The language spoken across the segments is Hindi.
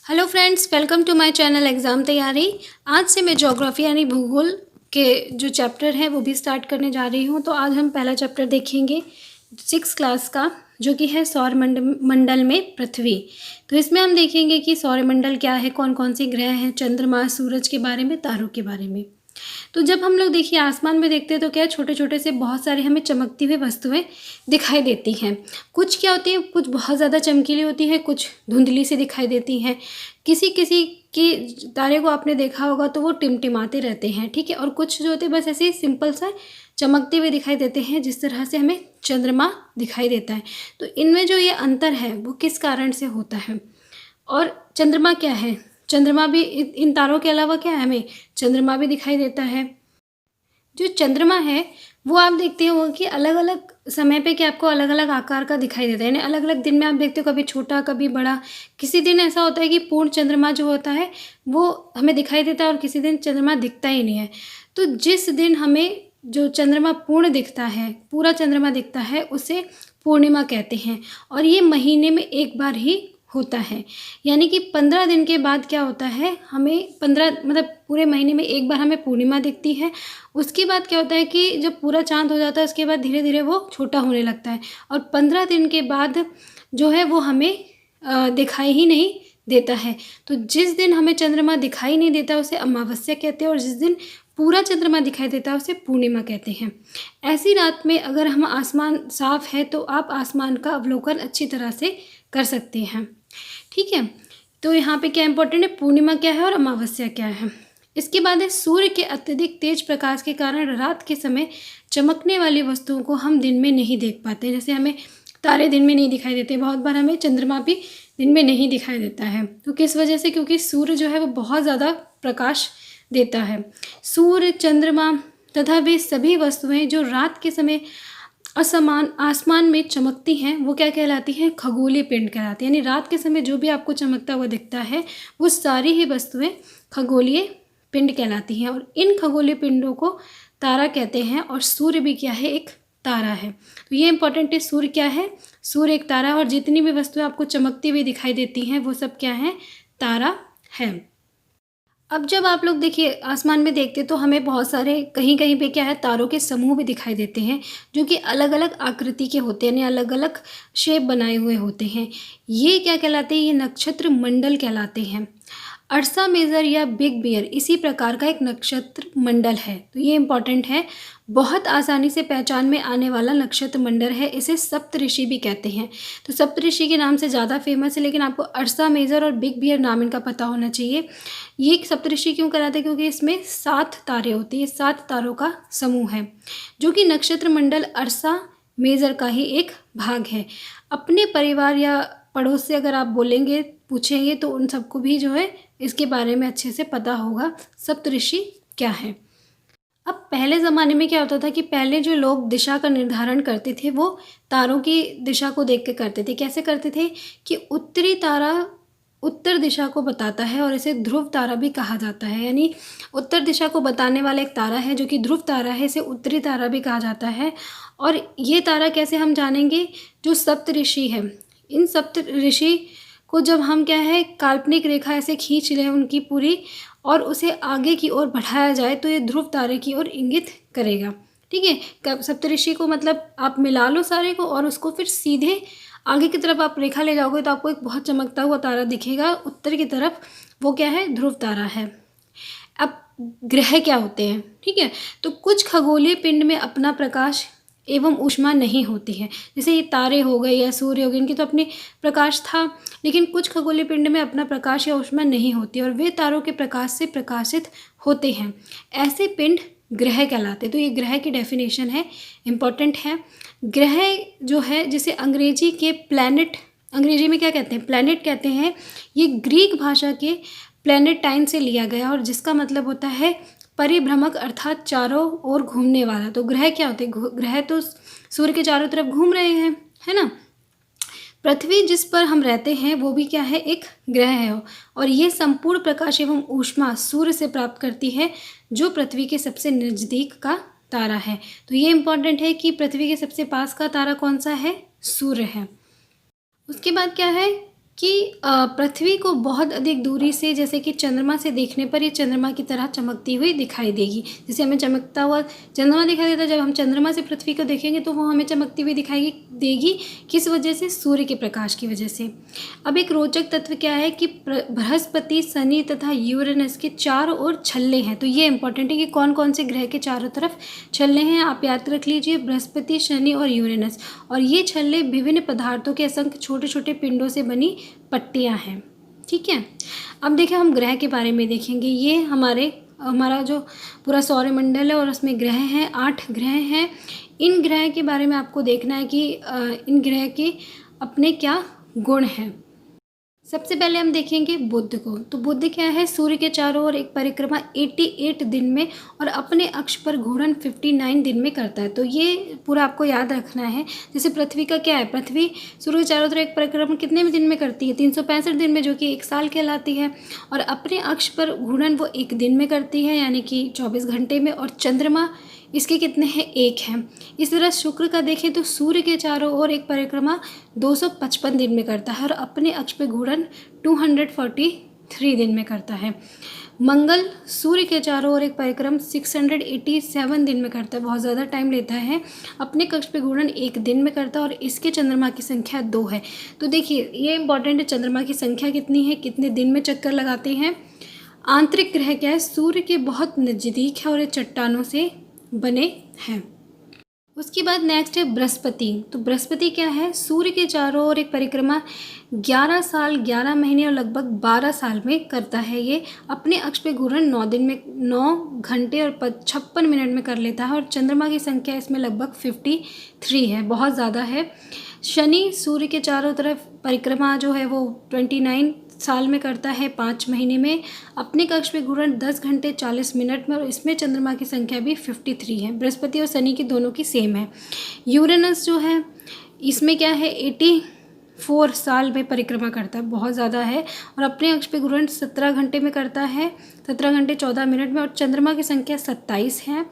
Hello friends, welcome to my channel exam तैयारी। आज से मैं ज्योग्राफी यानी भूगोल के जो चैप्टर है वो भी स्टार्ट करने जा रही हूँ। तो आज हम पहला चैप्टर देखेंगे 6 क्लास का, जो कि है सौर मंडल में पृथ्वी। तो इसमें हम देखेंगे कि सौरमंडल क्या है, कौन कौन से ग्रह हैं, चंद्रमा, सूरज के बारे में, तारों के बारे में। तो जब हम लोग देखिए आसमान में देखते हैं तो क्या छोटे छोटे से बहुत सारे हमें चमकती हुई वस्तुएं दिखाई देती हैं। कुछ क्या होती हैं, कुछ बहुत ज़्यादा चमकीली होती है, कुछ धुंधली सी दिखाई देती हैं। किसी किसी की तारे को आपने देखा होगा तो वो टिमटिमाते रहते हैं, ठीक है। और कुछ जो होते हैं बस ऐसे ही सिंपल सा चमकते हुए दिखाई देते हैं, जिस तरह से हमें चंद्रमा दिखाई देता है। तो इनमें जो ये अंतर है वो किस कारण से होता है, और चंद्रमा क्या है, चंद्रमा भी इन तारों के अलावा क्या है, हमें चंद्रमा भी दिखाई देता है। जो चंद्रमा है वो आप देखते हो कि अलग अलग समय पे कि आपको अलग अलग आकार का दिखाई देता है, यानी अलग अलग दिन में आप देखते हो, कभी छोटा कभी बड़ा। किसी दिन ऐसा होता है कि पूर्ण चंद्रमा जो होता है वो हमें दिखाई देता है, और किसी दिन चंद्रमा दिखता ही नहीं है। तो जिस दिन हमें जो चंद्रमा पूर्ण दिखता है, पूरा चंद्रमा दिखता है, उसे पूर्णिमा कहते हैं। और ये महीने में एक बार ही होता है, यानी कि 15 दिन के बाद क्या होता है, हमें 15 मतलब पूरे महीने में एक बार हमें पूर्णिमा दिखती है। उसके बाद क्या होता है कि जब पूरा चाँद हो जाता है उसके बाद धीरे धीरे वो छोटा होने लगता है, और 15 दिन के बाद जो है वो हमें दिखाई ही नहीं देता है। तो जिस दिन हमें चंद्रमा दिखाई नहीं देता उसे अमावस्या कहते हैं, और जिस दिन पूरा चंद्रमा दिखाई देता है उसे पूर्णिमा कहते हैं। ऐसी रात में अगर हम आसमान साफ है तो आप आसमान का अवलोकन अच्छी तरह से कर सकते हैं, ठीक है। तो यहाँ पे क्या इंपॉर्टेंट है, पूर्णिमा क्या है और अमावस्या क्या है। इसके बाद है सूर्य के अत्यधिक तेज प्रकाश के कारण रात के समय चमकने वाली वस्तुओं को हम दिन में नहीं देख पाते। जैसे हमें तारे दिन में नहीं दिखाई देते, बहुत बार हमें चंद्रमा भी दिन में नहीं दिखाई देता है। तो किस वजह से, क्योंकि सूर्य जो है वो बहुत ज़्यादा प्रकाश देता है। सूर्य, चंद्रमा तथा वे सभी वस्तुएं जो रात के समय असमान आसमान में चमकती हैं वो क्या कहलाती हैं, खगोलीय पिंड कहलाती हैं। यानी रात के समय जो भी आपको चमकता हुआ दिखता है वो सारी ही वस्तुएं खगोलीय पिंड कहलाती हैं, और इन खगोलीय पिंडों को तारा कहते हैं। और सूर्य भी क्या है, एक तारा है। तो ये इंपॉर्टेंट है, सूर्य क्या है, सूर्य एक तारा, और जितनी भी वस्तुएं आपको चमकती हुई दिखाई देती हैं वो सब क्या है, तारा है। अब जब आप लोग देखिए आसमान में देखते तो हमें बहुत सारे कहीं कहीं पे क्या है, तारों के समूह भी दिखाई देते हैं, जो कि अलग अलग आकृति के होते हैं, यानी अलग अलग शेप बनाए हुए होते हैं। ये क्या कहलाते हैं, ये नक्षत्र मंडल कहलाते हैं। अर्सा मेजर या बिग बियर इसी प्रकार का एक नक्षत्र मंडल है। तो ये इंपॉर्टेंट है, बहुत आसानी से पहचान में आने वाला नक्षत्र मंडल है। इसे सप्तऋषि भी कहते हैं। तो सप्तऋषि के नाम से ज़्यादा फेमस है, लेकिन आपको अर्सा मेजर और बिग बियर नाम इनका पता होना चाहिए। ये सप्तऋषि क्यों कहलाते हैं, क्योंकि इसमें 7 तारे होती है, 7 तारों का समूह है, जो कि नक्षत्र मंडल अर्सा मेजर का ही एक भाग है। अपने परिवार या पड़ोस से अगर आप बोलेंगे, पूछेंगे, तो उन सबको भी जो है इसके बारे में अच्छे से पता होगा सप्तऋषि क्या है। अब पहले ज़माने में क्या होता था कि पहले जो लोग दिशा का निर्धारण करते थे वो तारों की दिशा को देख के करते थे। कैसे करते थे कि उत्तरी तारा उत्तर दिशा को बताता है, और इसे ध्रुव तारा भी कहा जाता है। यानी उत्तर दिशा को बताने वाला एक तारा है जो कि ध्रुव तारा है, इसे उत्तरी तारा भी कहा जाता है। और ये तारा कैसे हम जानेंगे, जो सप्तऋषि है, इन सप्तऋषि को जब हम क्या है काल्पनिक रेखा ऐसे खींच लें उनकी पूरी, और उसे आगे की ओर बढ़ाया जाए तो ये ध्रुव तारे की ओर इंगित करेगा, ठीक है। सप्तऋषि को मतलब आप मिला लो सारे को, और उसको फिर सीधे आगे की तरफ आप रेखा ले जाओगे तो आपको एक बहुत चमकता हुआ तारा दिखेगा उत्तर की तरफ, वो क्या है, ध्रुव तारा है। अब ग्रह क्या होते हैं, ठीक है। तो कुछ खगोलीय पिंड में अपना प्रकाश एवं ऊष्मा नहीं होती है, जैसे ये तारे हो गए या सूर्य हो गए, इनकी तो अपनी प्रकाश था, लेकिन कुछ खगोलीय पिंड में अपना प्रकाश या ऊष्मा नहीं होती, और वे तारों के प्रकाश से प्रकाशित होते हैं। ऐसे पिंड ग्रह कहलाते। तो ये ग्रह की डेफिनेशन है, इम्पॉर्टेंट है। ग्रह जो है, जिसे अंग्रेजी के प्लैनेट, अंग्रेजी में क्या कहते हैं, प्लैनेट कहते हैं। ये ग्रीक भाषा के प्लैनेटाइन से लिया गया, और जिसका मतलब होता है परिभ्रमक, अर्थात चारों ओर घूमने वाला। तो ग्रह क्या होते हैं, ग्रह तो सूर्य के चारों तरफ घूम रहे हैं, है ना। पृथ्वी जिस पर हम रहते हैं वो भी क्या है, एक ग्रह है, और ये संपूर्ण प्रकाश एवं ऊष्मा सूर्य से प्राप्त करती है, जो पृथ्वी के सबसे नज़दीक का तारा है। तो ये इंपॉर्टेंट है कि पृथ्वी के सबसे पास का तारा कौन सा है, सूर्य है। उसके बाद क्या है, कि पृथ्वी को बहुत अधिक दूरी से, जैसे कि चंद्रमा से देखने पर ये चंद्रमा की तरह चमकती हुई दिखाई देगी। जैसे हमें चमकता हुआ चंद्रमा दिखाई देता है, जब हम चंद्रमा से पृथ्वी को देखेंगे तो वो हमें चमकती हुई दिखाई देगी। किस वजह से? सूर्य के प्रकाश की वजह से। अब एक रोचक तत्व क्या है कि बृहस्पति, शनि तथा यूरेनस के चारों ओर छल्ले हैं। तो ये इंपॉर्टेंट है कि कौन कौन से ग्रह के चारों तरफ छल्ले हैं। आप याद रख लीजिए, बृहस्पति, शनि और यूरेनस। और ये छल्ले विभिन्न पदार्थों के असंख्य छोटे छोटे पिंडों से बनी पट्टियां हैं। ठीक है, अब देखिए हम ग्रह के बारे में देखेंगे। ये हमारा जो पूरा सौरमंडल है और उसमें ग्रह हैं, 8 ग्रह हैं। इन ग्रह के बारे में आपको देखना है कि इन ग्रह के अपने क्या गुण हैं। सबसे पहले हम देखेंगे बुध को। तो बुध क्या है? सूर्य के चारों ओर एक परिक्रमा 88 दिन में और अपने अक्ष पर घूर्णन 59 दिन में करता है। तो ये पूरा आपको याद रखना है। जैसे पृथ्वी का क्या है, पृथ्वी सूर्य के चारों ओर एक परिक्रमा कितने दिन में करती है? 365 दिन में, जो कि 1 साल कहलाती है। और अपने अक्ष पर घूर्णन वो 1 दिन में करती है, यानी कि 24 घंटे में। और चंद्रमा इसके कितने हैं? 1 हैं। इस तरह शुक्र का देखें तो सूर्य के चारों ओर एक परिक्रमा 255 दिन में करता है और अपने अक्ष पे घूर्णन 243 दिन में करता है। मंगल सूर्य के चारों ओर एक परिक्रम 687 दिन में करता है, बहुत ज़्यादा टाइम लेता है। अपने कक्ष पे घूर्णन 1 दिन में करता है और इसके चंद्रमा की संख्या 2 है। तो देखिए ये इंपॉर्टेंट है, चंद्रमा की संख्या कितनी है, कितने दिन में चक्कर लगाते हैं। आंतरिक ग्रह क्या है? सूर्य के बहुत नज़दीक है और ये चट्टानों से बने हैं। उसके बाद नेक्स्ट है बृहस्पति। तो बृहस्पति क्या है? सूर्य के चारों ओर एक परिक्रमा 11 साल 11 महीने और लगभग 12 साल में करता है। ये अपने अक्ष पे घूर्णन 9 घंटे और 56 मिनट में कर लेता है और चंद्रमा की संख्या इसमें लगभग 53 है, बहुत ज़्यादा है। शनि सूर्य के चारों तरफ परिक्रमा जो है वो 29 साल में करता है, 5 महीने में। अपने कक्ष पे घूर्णन 10 घंटे 40 मिनट में और इसमें चंद्रमा की संख्या भी 53 है। बृहस्पति और शनि की दोनों की सेम है। यूरेनस जो है इसमें क्या है, 84 साल में परिक्रमा करता है, बहुत ज़्यादा है। और अपने अक्ष पे घूर्णन 17 घंटे में करता है, 17 घंटे 14 मिनट में और चंद्रमा की संख्या 27 है।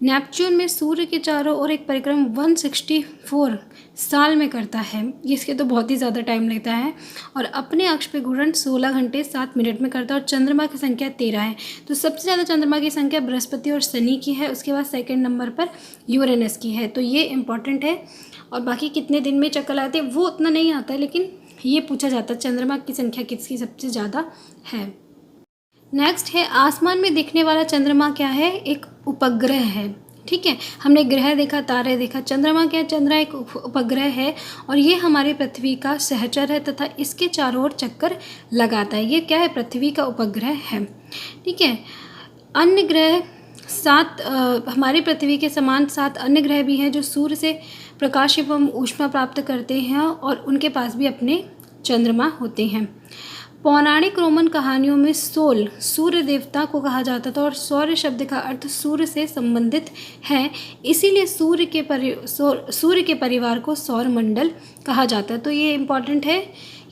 नेपच्यून में सूर्य के चारों ओर एक परिक्रम 164 साल में करता है, इसके तो बहुत ही ज़्यादा टाइम लेता है। और अपने अक्ष पे घूर्णन 16 घंटे 7 मिनट में करता है और चंद्रमा की संख्या 13 है। तो सबसे ज़्यादा चंद्रमा की संख्या बृहस्पति और शनि की है, उसके बाद सेकंड नंबर पर यूरेनस की है। तो ये इंपॉर्टेंट है। और बाकी कितने दिन में चक्कर आते हैं वो उतना नहीं आता है, लेकिन ये पूछा जाता है चंद्रमा की संख्या किसकी सबसे ज़्यादा है। नेक्स्ट है आसमान में दिखने वाला चंद्रमा क्या है? एक उपग्रह है। ठीक है, हमने ग्रह देखा, तारे देखा, चंद्रमा क्या है? चंद्रमा एक उपग्रह है और ये हमारी पृथ्वी का सहचर है तथा इसके चारों ओर चक्कर लगाता है। ये क्या है? पृथ्वी का उपग्रह है। ठीक है, अन्य ग्रह 7 हमारी पृथ्वी के समान 7 अन्य ग्रह भी हैं जो सूर्य से प्रकाश एवं ऊष्मा प्राप्त करते हैं और उनके पास भी अपने चंद्रमा होते हैं। पौराणिक रोमन कहानियों में सोल सूर्य देवता को कहा जाता था और सौर्य शब्द का अर्थ सूर्य से संबंधित है, इसीलिए सूर्य के परिवार को सौरमंडल कहा जाता है। तो ये इम्पॉर्टेंट है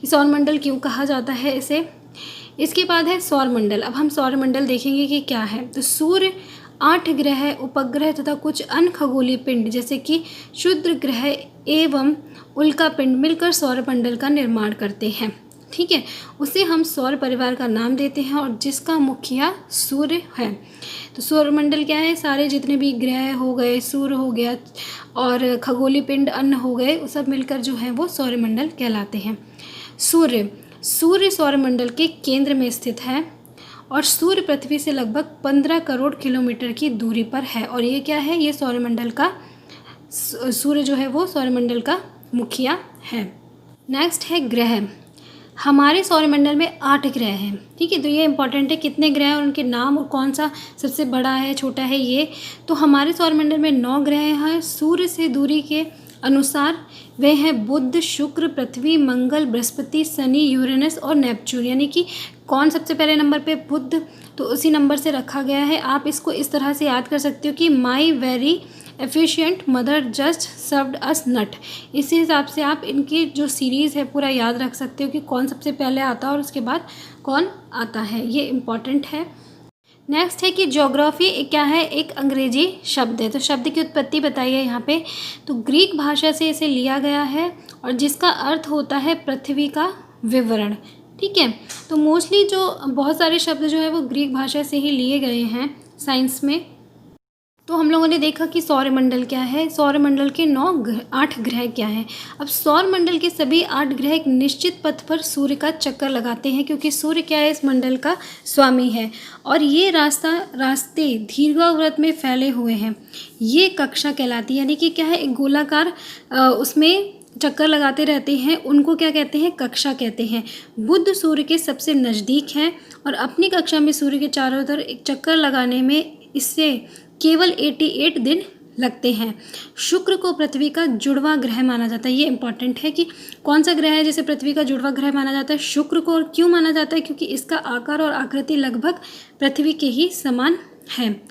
कि सौरमंडल क्यों कहा जाता है इसे। इसके बाद है सौरमंडल। अब हम सौरमंडल देखेंगे कि क्या है। तो सूर्य, 8 ग्रह, उपग्रह तथा कुछ अन्य खगोलीय पिंड जैसे कि क्षुद्र ग्रह एवं उल्का पिंड मिलकर सौरमंडल का निर्माण करते हैं। ठीक है, उसे हम सौर परिवार का नाम देते हैं और जिसका मुखिया सूर्य है। तो सौरमंडल क्या है? सारे जितने भी ग्रह हो गए, सूर्य हो गया और खगोलीय पिंड अन्य हो गए, वो सब मिलकर जो है वो सौरमंडल कहलाते हैं। सूर्य सौरमंडल के केंद्र में स्थित है और सूर्य पृथ्वी से लगभग 15 करोड़ किलोमीटर की दूरी पर है। और ये क्या है? ये सौरमंडल का, सूर्य जो है वो सौरमंडल का मुखिया है। नेक्स्ट है ग्रह। हमारे सौरमंडल में 8 ग्रह हैं। ठीक है, तो ये इंपॉर्टेंट है कितने ग्रह हैं और उनके नाम और कौन सा सबसे बड़ा है, छोटा है ये। तो हमारे सौरमंडल में 9 ग्रह हैं। सूर्य से दूरी के अनुसार वे हैं बुध, शुक्र, पृथ्वी, मंगल, बृहस्पति, शनि, यूरेनस और नेपच्यून। यानी कि कौन सबसे पहले नंबर पे? बुध, तो उसी नंबर से रखा गया है। आप इसको इस तरह से याद कर सकते हो कि my very efficient mother just served us nut. इसी हिसाब से आप इनकी जो सीरीज़ है पूरा याद रख सकते हो कि कौन सबसे पहले आता है और उसके बाद कौन आता है, ये इम्पॉर्टेंट है। नेक्स्ट है कि ज्योग्राफी क्या है? एक अंग्रेजी शब्द है। तो शब्द की उत्पत्ति बताइए यहाँ पे। तो ग्रीक भाषा से इसे लिया गया है और जिसका अर्थ होता है पृथ्वी का विवरण। ठीक है, तो मोस्टली जो बहुत सारे शब्द जो है वो ग्रीक भाषा से ही लिए गए हैं साइंस में। तो हम लोगों ने देखा कि सौरमंडल क्या है, सौरमंडल के 8 ग्रह क्या हैं। अब सौरमंडल के सभी 8 ग्रह एक निश्चित पथ पर सूर्य का चक्कर लगाते हैं, क्योंकि सूर्य क्या है, इस मंडल का स्वामी है। और ये रास्ते दीर्घवृत्त में फैले हुए हैं। ये कक्षा कहलाती है, यानी कि क्या है, एक गोलाकार उसमें चक्कर लगाते रहते हैं, उनको क्या कहते हैं, कक्षा कहते हैं। बुध सूर्य के सबसे नज़दीक है और अपनी कक्षा में सूर्य के चारों तरफ एक चक्कर लगाने में इससे केवल 88 दिन लगते हैं। शुक्र को पृथ्वी का जुड़वा ग्रह माना जाता है। ये इंपॉर्टेंट है कि कौन सा ग्रह है जिसे पृथ्वी का जुड़वा ग्रह माना जाता है, शुक्र को। और क्यों माना जाता है, क्योंकि इसका आकार और आकृति लगभग पृथ्वी के ही समान है।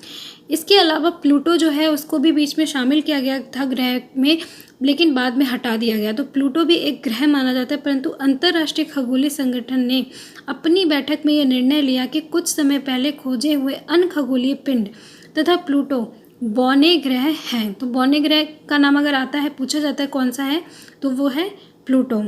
इसके अलावा प्लूटो जो है उसको भी बीच में शामिल किया गया था ग्रह में, लेकिन बाद में हटा दिया गया। तो प्लूटो भी एक ग्रह माना जाता है, परंतु अंतर्राष्ट्रीय खगोलीय संगठन ने अपनी बैठक में यह निर्णय लिया कि कुछ समय पहले खोजे हुए अन्य खगोलीय पिंड तथा प्लूटो बौने ग्रह हैं। तो बौने ग्रह का नाम अगर आता है, पूछा जाता है कौन सा है, तो वो है प्लूटो।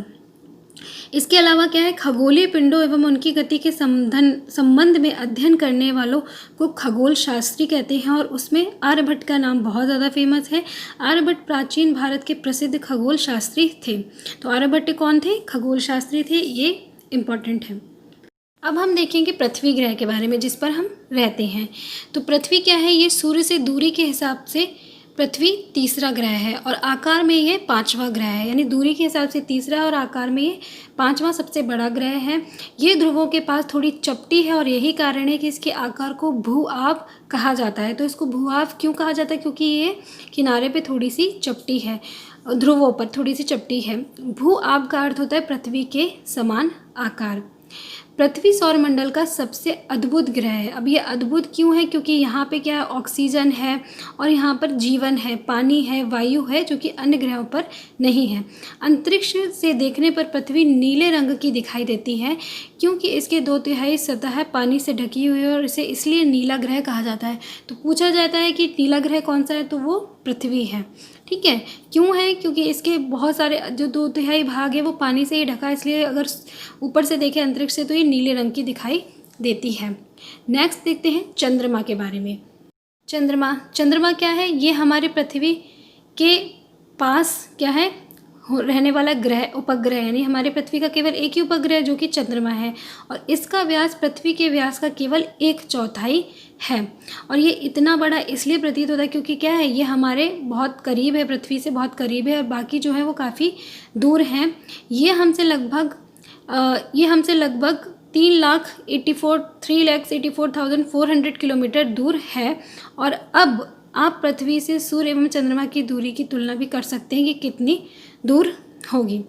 इसके अलावा क्या है, खगोलीय पिंडों एवं उनकी गति के संबंध में अध्ययन करने वालों को खगोल शास्त्री कहते हैं, और उसमें आर्यभट्ट का नाम बहुत ज़्यादा फेमस है। आर्यभट्ट प्राचीन भारत के प्रसिद्ध खगोल शास्त्री थे। तो आर्यभट्ट कौन थे, खगोल शास्त्री थे, ये इम्पॉर्टेंट है। अब हम देखेंगे पृथ्वी ग्रह के बारे में, जिस पर हम रहते हैं। तो पृथ्वी क्या है, ये सूर्य से दूरी के हिसाब से पृथ्वी तीसरा ग्रह है और आकार में ये 5वां ग्रह है। यानी दूरी के हिसाब से तीसरा और आकार में ये 5वां सबसे बड़ा ग्रह है। ये ध्रुवों के पास थोड़ी चपटी है और यही कारण है कि इसके आकार को भू-आब कहा जाता है। तो इसको भू-आब क्यों कहा जाता है, क्योंकि ये किनारे पे थोड़ी सी चपटी है, ध्रुवों पर थोड़ी सी चपटी है। भू-आब का अर्थ होता है पृथ्वी के समान आकार। पृथ्वी सौरमंडल का सबसे अद्भुत ग्रह है। अब ये अद्भुत क्यों है, क्योंकि यहाँ पे क्या है, ऑक्सीजन है और यहाँ पर जीवन है, पानी है, वायु है, जो कि अन्य ग्रहों पर नहीं है। अंतरिक्ष से देखने पर पृथ्वी नीले रंग की दिखाई देती है, क्योंकि इसके 2/3 सतह पानी से ढकी हुई है और इसे इसलिए नीला ग्रह कहा जाता है। तो पूछा जाता है कि नीला ग्रह कौन सा है, तो वो पृथ्वी है। ठीक है, क्यों है, क्योंकि इसके बहुत सारे जो 2/3 भाग है वो पानी से ही ढका है, इसलिए अगर ऊपर से देखें अंतरिक्ष से तो ये नीले रंग की दिखाई देती है। नेक्स्ट देखते हैं चंद्रमा के बारे में। चंद्रमा क्या है, ये हमारे पृथ्वी के पास क्या है, रहने वाला ग्रह, उपग्रह। यानी हमारे पृथ्वी का केवल एक ही उपग्रह जो कि चंद्रमा है, और इसका व्यास पृथ्वी के व्यास का केवल 1/4 है। और ये इतना बड़ा इसलिए प्रतीत होता है क्योंकि क्या है, ये हमारे बहुत करीब है, पृथ्वी से बहुत करीब है, और बाकी जो है वो काफ़ी दूर हैं। ये हमसे लगभग 3,84,400 किलोमीटर दूर है। और अब आप पृथ्वी से सूर्य एवं चंद्रमा की दूरी की तुलना भी कर सकते हैं कि कितनी दूर होगी।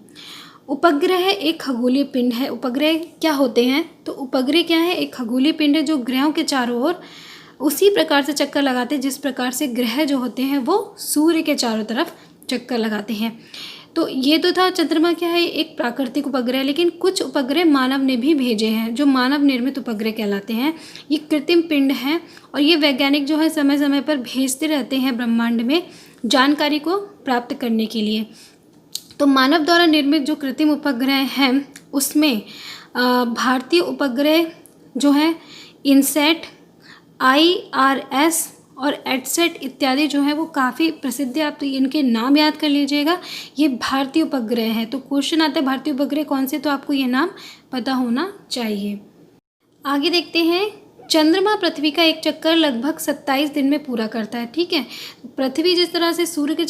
उपग्रह एक खगोलीय पिंड है। उपग्रह क्या होते हैं, तो उपग्रह क्या है, एक खगोलीय पिंड है जो ग्रहों के चारों ओर उसी प्रकार से चक्कर लगाते हैं जिस प्रकार से ग्रह जो होते हैं वो सूर्य के चारों तरफ चक्कर लगाते हैं। तो ये तो था चंद्रमा क्या है, एक प्राकृतिक उपग्रह। लेकिन कुछ उपग्रह मानव ने भी भेजे हैं, जो मानव निर्मित उपग्रह कहलाते हैं। ये कृत्रिम पिंड हैं और ये वैज्ञानिक जो है समय समय पर भेजते रहते हैं ब्रह्मांड में जानकारी को प्राप्त करने के लिए। तो मानव द्वारा निर्मित जो कृत्रिम उपग्रह हैं उसमें भारतीय उपग्रह जो है इनसैट, IRS और एडसेट इत्यादि जो है वो काफ़ी प्रसिद्ध है। आप तो इनके नाम याद कर लीजिएगा, ये भारतीय उपग्रह है। तो क्वेश्चन आता है भारतीय उपग्रह कौन से, तो आपको ये नाम पता होना चाहिए। आगे देखते हैं, चंद्रमा पृथ्वी का एक चक्कर लगभग 27 दिन में पूरा करता है। ठीक है, पृथ्वी जिस तरह से सूर्य के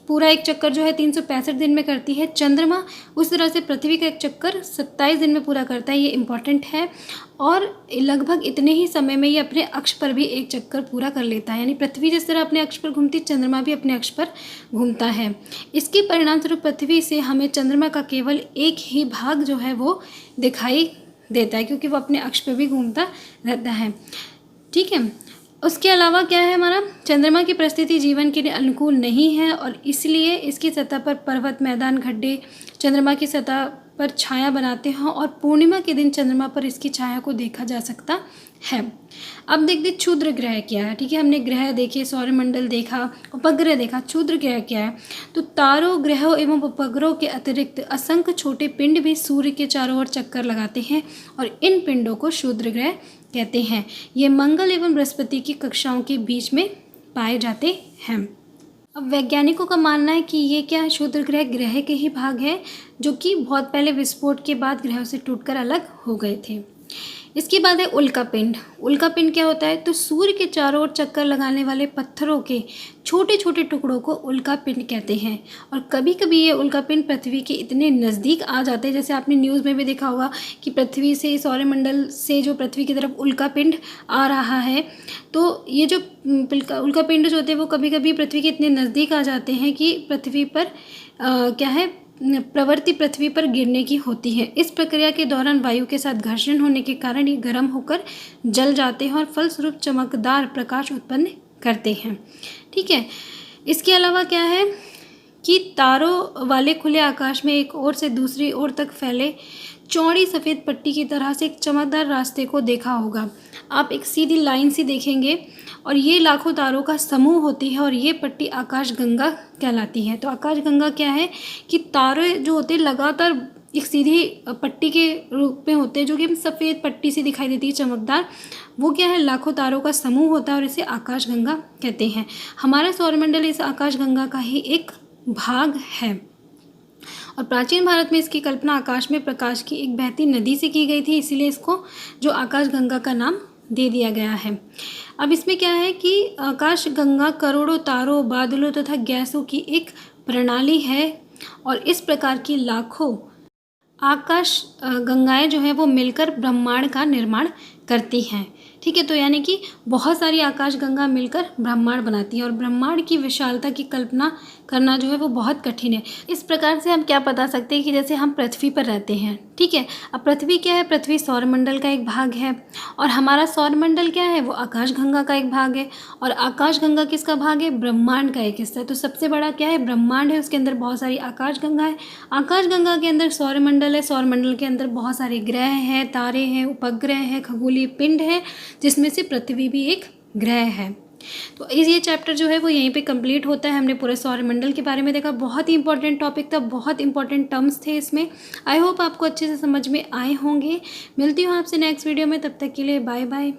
पूरा एक चक्कर जो है 365 दिन में करती है, चंद्रमा उस तरह से पृथ्वी का एक चक्कर 27 दिन में पूरा करता है। ये इम्पॉर्टेंट है। और लगभग इतने ही समय में ये अपने अक्ष पर भी एक चक्कर पूरा कर लेता है। यानी पृथ्वी जिस तरह अपने अक्ष पर घूमती, चंद्रमा भी अपने अक्ष पर घूमता है। इसके परिणामस्वरूप पृथ्वी से हमें चंद्रमा का केवल एक ही भाग जो है वो दिखाई देता है, क्योंकि वो अपने अक्ष पर भी घूमता रहता है। ठीक है, उसके अलावा क्या है, हमारा चंद्रमा की परिस्थिति जीवन के लिए अनुकूल नहीं है और इसलिए इसकी सतह पर पर्वत, मैदान, गड्ढे चंद्रमा की सतह पर छाया बनाते हैं और पूर्णिमा के दिन चंद्रमा पर इसकी छाया को देखा जा सकता है। अब देखते क्षुद्र ग्रह क्या है। ठीक है, हमने ग्रह देखे, सौरमंडल देखा, उपग्रह देखा, क्षुद्र ग्रह क्या है। तो तारों, ग्रहों एवं उपग्रहों के अतिरिक्त असंख्य छोटे पिंड भी सूर्य के चारों ओर चक्कर लगाते हैं और इन पिंडों को क्षुद्र ग्रह कहते हैं। ये मंगल एवं बृहस्पति की कक्षाओं के बीच में पाए जाते हैं। अब वैज्ञानिकों का मानना है कि ये क्या है, क्षुद्र ग्रह ग्रह के ही भाग है जो कि बहुत पहले विस्फोट के बाद ग्रहों से टूटकर अलग हो गए थे। इसके बाद है उल्कापिंड। उल्कापिंड क्या होता है, तो सूर्य के चारों ओर चक्कर लगाने वाले पत्थरों के छोटे छोटे टुकड़ों को उल्कापिंड कहते हैं। और कभी कभी ये उल्कापिंड पृथ्वी के इतने नज़दीक आ जाते हैं, जैसे आपने न्यूज़ में भी देखा होगा कि पृथ्वी से, सौरमंडल से जो पृथ्वी की तरफ उल्कापिंड आ रहा है, तो ये जो उल्कापिंड जो होते हैं वो कभी कभी पृथ्वी के इतने नज़दीक आ जाते हैं कि पृथ्वी पर क्या है, प्रवृत्ति पृथ्वी पर गिरने की होती है। इस प्रक्रिया के दौरान वायु के साथ घर्षण होने के कारण ये गर्म होकर जल जाते हैं और फलस्वरूप चमकदार प्रकाश उत्पन्न करते हैं। ठीक है, इसके अलावा क्या है कि तारों वाले खुले आकाश में एक ओर से दूसरी ओर तक फैले चौड़ी सफ़ेद पट्टी की तरह से एक चमकदार रास्ते को देखा होगा। आप एक सीधी लाइन सी देखेंगे और ये लाखों तारों का समूह होती है और ये पट्टी आकाशगंगा कहलाती है। तो आकाशगंगा क्या है कि तारे जो होते हैं लगातार एक सीधी पट्टी के रूप में होते हैं, जो कि सफ़ेद पट्टी सी दिखाई देती है चमकदार, वो क्या है, लाखों तारों का समूह होता है और इसे आकाशगंगा कहते हैं। हमारा सौरमंडल इस आकाशगंगा का ही एक भाग है। और प्राचीन भारत में इसकी कल्पना आकाश में प्रकाश की एक बहती नदी से की गई थी, इसीलिए इसको जो आकाशगंगा का नाम दे दिया गया है। अब इसमें क्या है कि आकाशगंगा करोड़ों तारों, बादलों तथा गैसों की एक प्रणाली है और इस प्रकार की लाखों आकाश गंगाएँ जो हैं वो मिलकर ब्रह्मांड का निर्माण करती हैं। ठीक है, तो यानी कि बहुत सारी आकाशगंगा मिलकर ब्रह्मांड बनाती हैं और ब्रह्मांड की विशालता की कल्पना करना जो है वो बहुत कठिन है। इस प्रकार से हम क्या बता सकते हैं कि जैसे हम पृथ्वी पर रहते हैं, ठीक है, अब पृथ्वी क्या है, पृथ्वी सौरमंडल का एक भाग है और हमारा सौरमंडल क्या है, वो आकाशगंगा का एक भाग है और आकाशगंगा किसका भाग है, ब्रह्मांड का एक हिस्सा है। तो सबसे बड़ा क्या है, ब्रह्मांड है, उसके अंदर बहुत सारी आकाशगंगा है, आकाशगंगा के अंदर सौरमंडल है, सौरमंडल के अंदर बहुत सारे ग्रह हैं, तारे हैं, उपग्रह हैं, खगोलीय पिंड है, जिसमें से पृथ्वी भी एक ग्रह है। तो ये चैप्टर जो है वो यहीं पे कंप्लीट होता है। हमने पूरे सौरमंडल के बारे में देखा, बहुत ही इंपॉर्टेंट टॉपिक था, बहुत इंपॉर्टेंट टर्म्स थे इसमें। आई होप आपको अच्छे से समझ में आए होंगे। मिलती हूँ आपसे नेक्स्ट वीडियो में, तब तक के लिए बाय बाय।